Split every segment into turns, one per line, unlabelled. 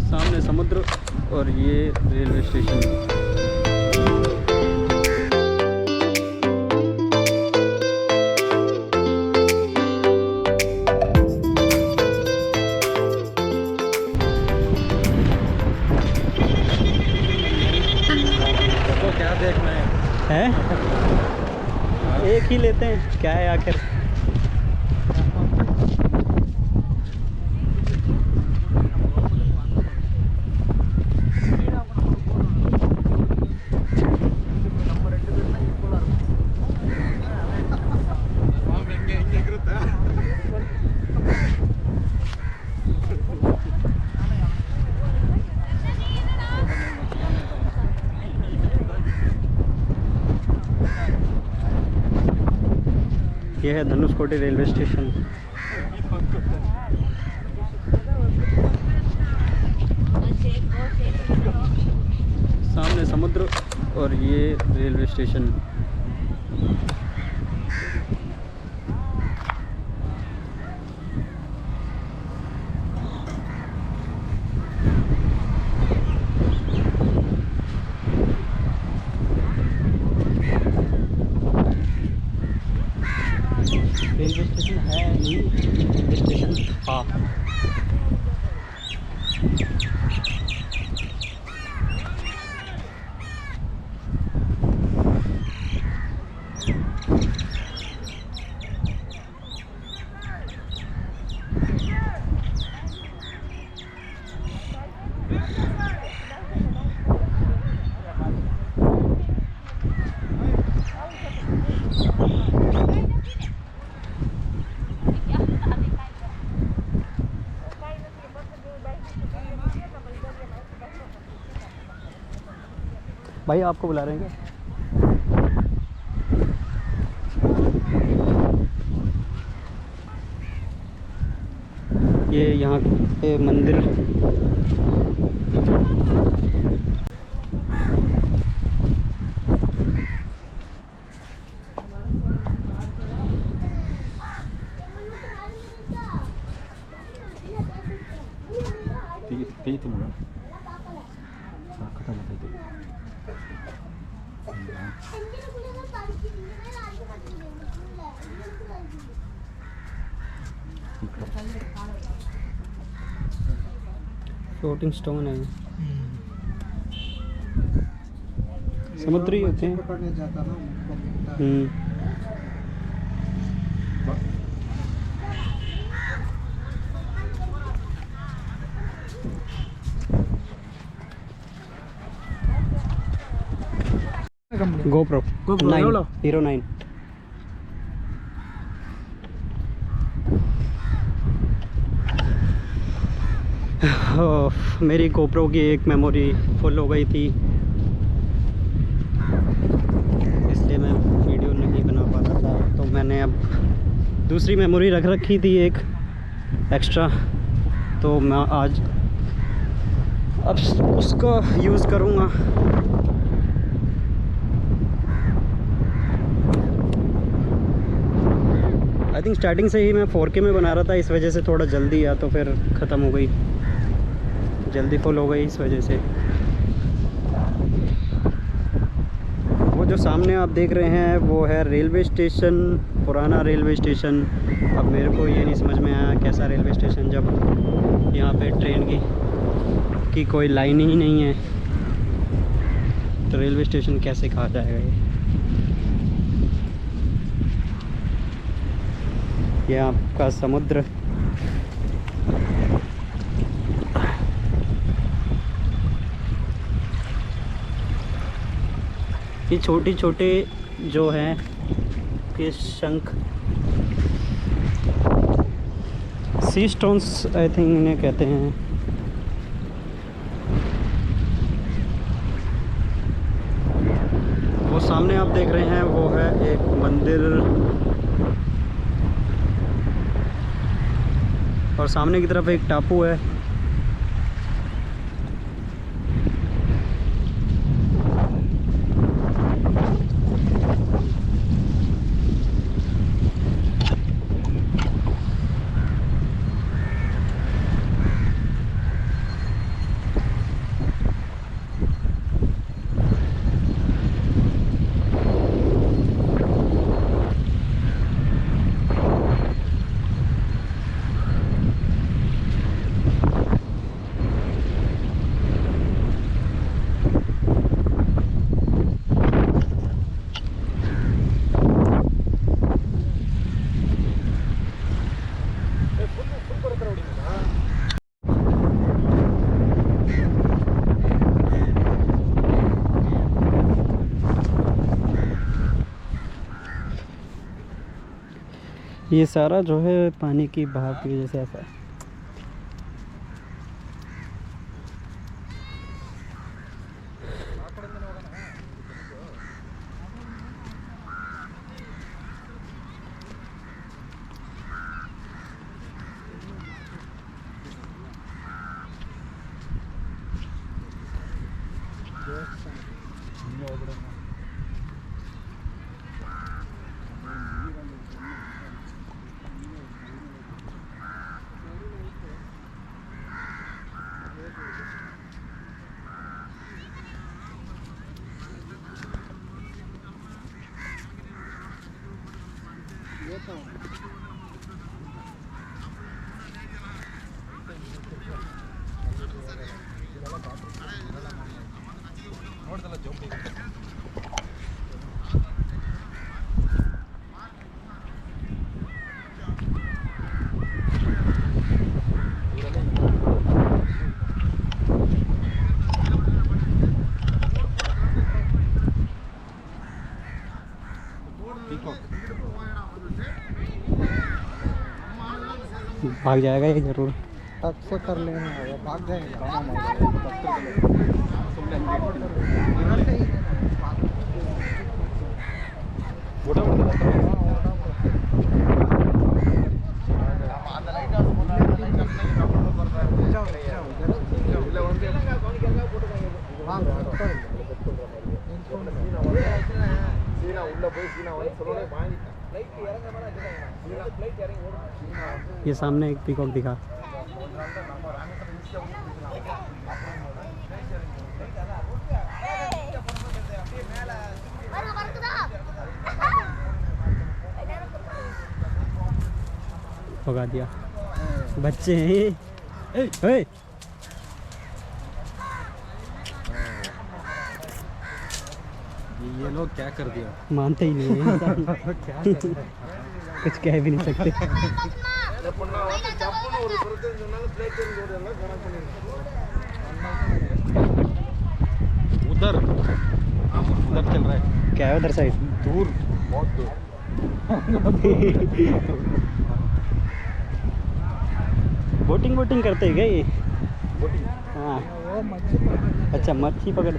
सामने समुद्र और ये रेलवे स्टेशन।
तो क्या देखना
है एक ही लेते हैं, क्या है आखिर। ये है धनुषकोटी रेलवे स्टेशन। सामने समुद्र और ये रेलवे स्टेशन। रेलवे स्टेशन है नहीं, रेलवे स्टेशन था। भाई आपको बुला रहे हैं क्या? ये यहाँ पे मंदिर फ्लोटिंग स्टोन है। समुद्री होते हैं। GoPro 9 Hero 9। मेरी GoPro की एक मेमोरी फुल हो गई थी, इसलिए मैं वीडियो नहीं बना पाता था। तो मैंने अब दूसरी मेमोरी रख रखी थी एक एक्स्ट्रा, तो मैं आज अब उसका यूज़ करूँगा। आई थिंक स्टार्टिंग से ही मैं 4K में बना रहा था, इस वजह से थोड़ा जल्दी या तो फिर ख़त्म हो गई, जल्दी फुल हो गई इस वजह से। वो जो सामने आप देख रहे हैं वो है रेलवे स्टेशन, पुराना रेलवे स्टेशन। अब मेरे को ये नहीं समझ में आया कैसा रेलवे स्टेशन, जब यहाँ पे ट्रेन की कोई लाइन ही नहीं है तो रेलवे स्टेशन कैसे कहा जाएगा। ये आपका समुद्र। ये छोटे छोटे जो हैं ये शंख, सी स्टोन्स आई थिंक इन्हें कहते हैं। वो सामने आप देख रहे हैं वो है एक मंदिर, और सामने की तरफ एक टापू है। ये सारा जो है पानी की बहाव की वजह से ऐसा है। भाग जाएगा ये जरूर।
टच से कर लेना होगा, भाग जाएगा।
ये सामने एक पीकॉक दिखा। भगा दिया। बच्चे हैं ये।
ये लोग क्या कर दिया,
मानते ही नहीं है।
क्या कर रहे हैं?
कुछ कह भी नहीं सकते।
उधर उधर चल रहा है।
क्या है उधर साइड?
दूर, बहुत दूर।
बोटिंग वोटिंग करते हैं क्या ये?
बोटिंग?
हाँ।
वो मच्छी पकड़।
अच्छा मच्छी पकड़।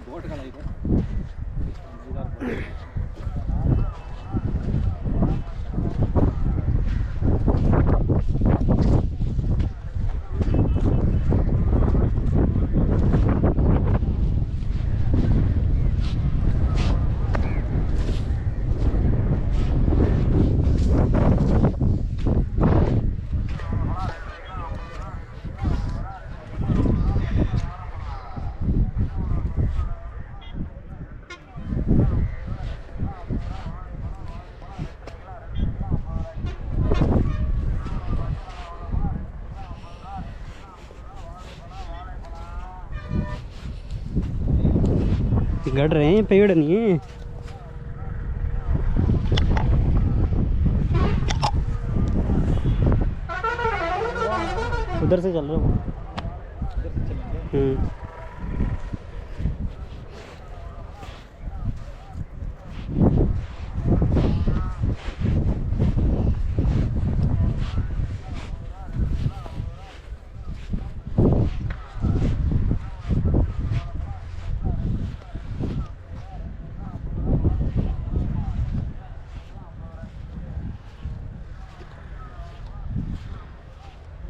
ಬೋಟ್ ಗಳಿದೆ.
गड़ रहे हैं, पेड़ नहीं है। उधर से चल रहा हूँ।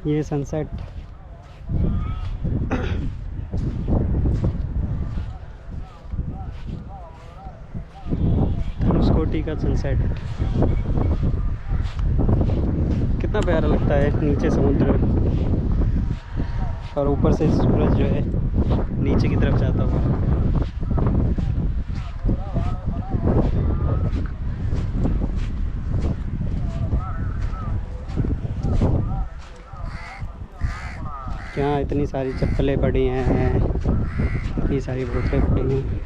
ये सनसेट धनुषकोटी का सनसेट कितना प्यारा लगता है। नीचे समुद्र और ऊपर से सूरज जो है नीचे की तरफ जाता हुआ। यहाँ इतनी सारी चप्पलें पड़ी हैं, इतनी सारी बोतलें पड़ी हैं।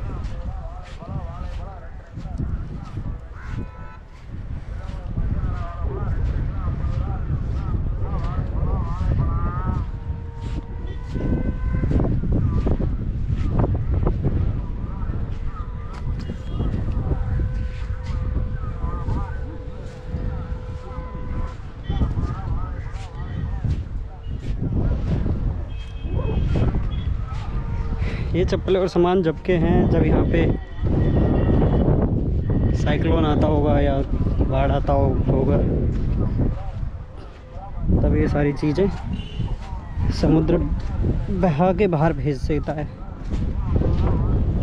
ये चप्पलें और सामान जब के हैं जब यहाँ पे साइक्लोन आता होगा या बाढ़ आता होगा, तब ये सारी चीज़ें समुद्र बहा के बाहर भेज देता है।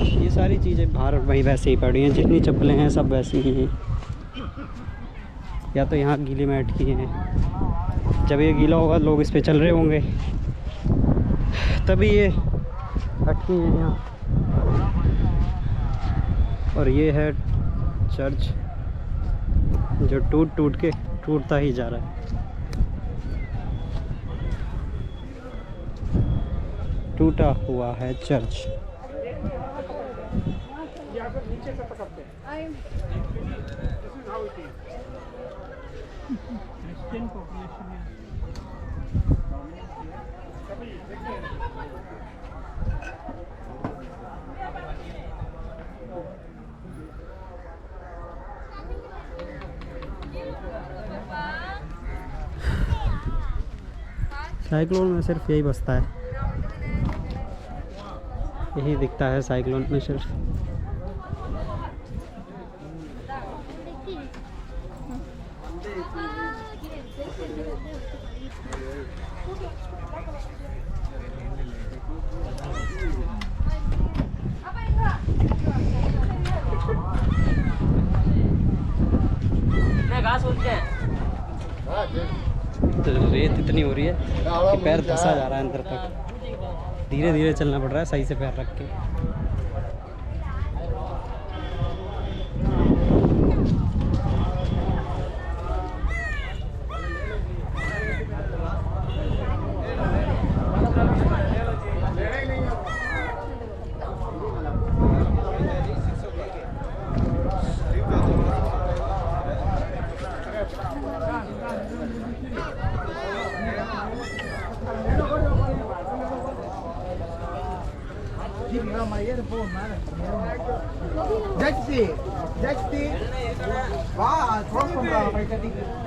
ये सारी चीज़ें बाहर वहीं वैसे ही पड़ी हैं, जितनी चप्पलें हैं सब वैसी ही हैं, या तो यहाँ गीली मैट की हैं। जब ये गीला होगा लोग इस पे चल रहे होंगे, तभी ये अटकी है यहाँ। और ये है चर्च जो टूट टूट के टूटता ही जा रहा है। टूटा हुआ है चर्च। साइक्लोन में सिर्फ यही बसता है, यही दिखता है साइक्लोन में सिर्फ। रेत इतनी हो रही है कि पैर धंसा जा रहा है अंदर तक। धीरे धीरे चलना पड़ रहा है सही से पैर रख के।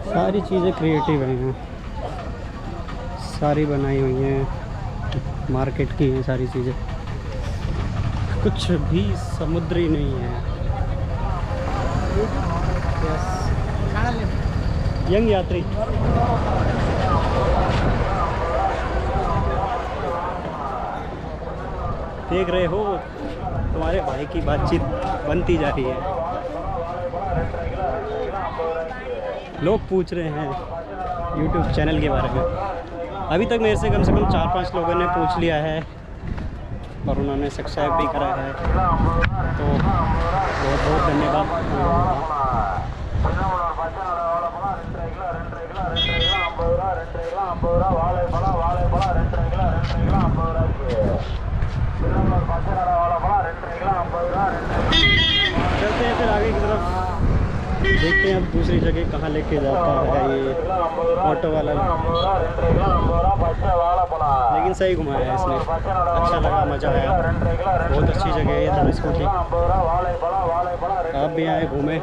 सारी चीज़ें क्रिएटिव हैं, सारी बनाई हुई हैं, मार्केट की हैं सारी चीज़ें, कुछ भी समुद्री नहीं है। यंग यात्री देख रहे हो, तुम्हारे भाई की बातचीत बनती जा रही है। लोग पूछ रहे हैं YouTube चैनल के बारे में। अभी तक मेरे से कम 4-5 लोगों ने पूछ लिया है और उन्होंने सब्सक्राइब भी करा है, तो बहुत बहुत धन्यवाद। चलते हैं फिर आगे की तरफ, देखते हैं अब दूसरी जगह कहाँ लेके जाता है ये ऑटो वाला। लेकिन सही घुमाया है इसने, अच्छा लगा, मज़ा आया। बहुत अच्छी जगह है ये धनुषकोटी। आप भी आए घूमें।